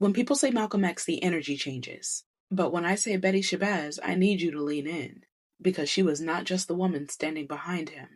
When people say Malcolm X, the energy changes. But when I say Betty Shabazz, I need you to lean in. Because she was not just the woman standing behind him.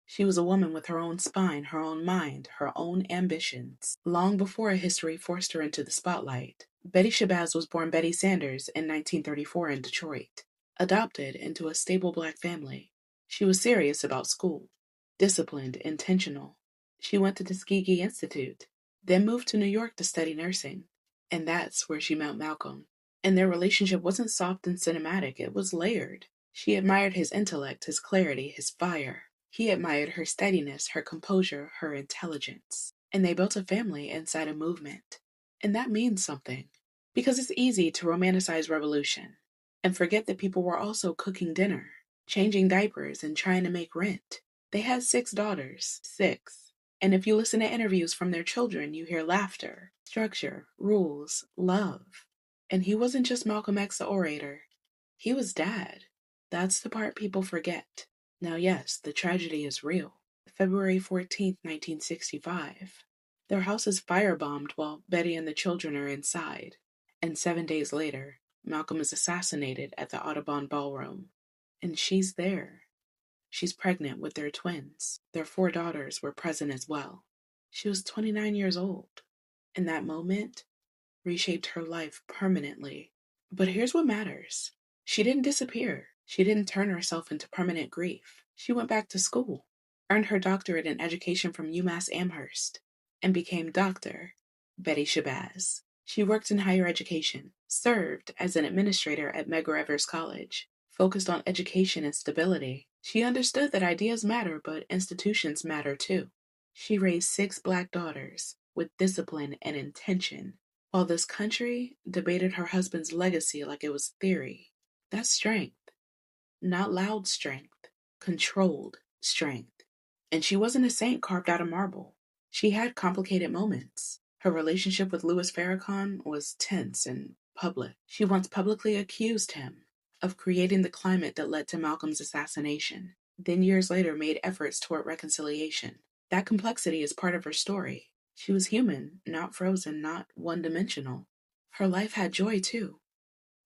She was a woman with her own spine, her own mind, her own ambitions. Long before history forced her into the spotlight, Betty Shabazz was born Betty Sanders in 1934 in Detroit. Adopted into a stable black family. She was serious about school. Disciplined, intentional. She went to Tuskegee Institute, then moved to New York to study nursing. And that's where she met Malcolm. And their relationship wasn't soft and cinematic, it was layered. She admired his intellect, his clarity, his fire. He admired her steadiness, her composure, her intelligence. And they built a family inside a movement. And that means something. Because it's easy to romanticize revolution and forget that people were also cooking dinner, changing diapers, and trying to make rent. They had 6 daughters. 6. And if you listen to interviews from their children, you hear laughter, structure, rules, love. And he wasn't just Malcolm X the orator. He was dad. That's the part people forget. Now, yes, the tragedy is real. February 14th, 1965. Their house is firebombed while Betty and the children are inside. And 7 days later, Malcolm is assassinated at the Audubon Ballroom. And she's there. She's pregnant with their twins. Their 4 daughters were present as well. She was 29 years old. And that moment reshaped her life permanently. But here's what matters. She didn't disappear. She didn't turn herself into permanent grief. She went back to school, earned her doctorate in education from UMass Amherst, and became Dr. Betty Shabazz. She worked in higher education, served as an administrator at Medgar Evers College, focused on education and stability. She understood that ideas matter, but institutions matter too. She raised 6 black daughters with discipline and intention, while this country debated her husband's legacy like it was theory. That's strength. Not loud strength, controlled strength. And she wasn't a saint carved out of marble. She had complicated moments. Her relationship with Louis Farrakhan was tense and public. She once publicly accused him of creating the climate that led to Malcolm's assassination, then years later made efforts toward reconciliation. That complexity is part of her story. She was human, not frozen, not one-dimensional. Her life had joy, too.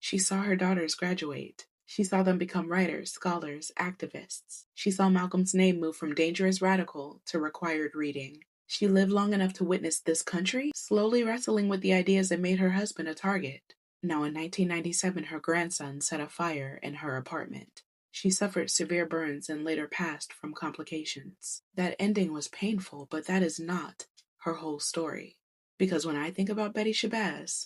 She saw her daughters graduate. She saw them become writers, scholars, activists. She saw Malcolm's name move from dangerous radical to required reading. She lived long enough to witness this country slowly wrestling with the ideas that made her husband a target. Now in 1997, her grandson set a fire in her apartment. She suffered severe burns and later passed from complications. That ending was painful, but that is not her whole story. Because when I think about Betty Shabazz,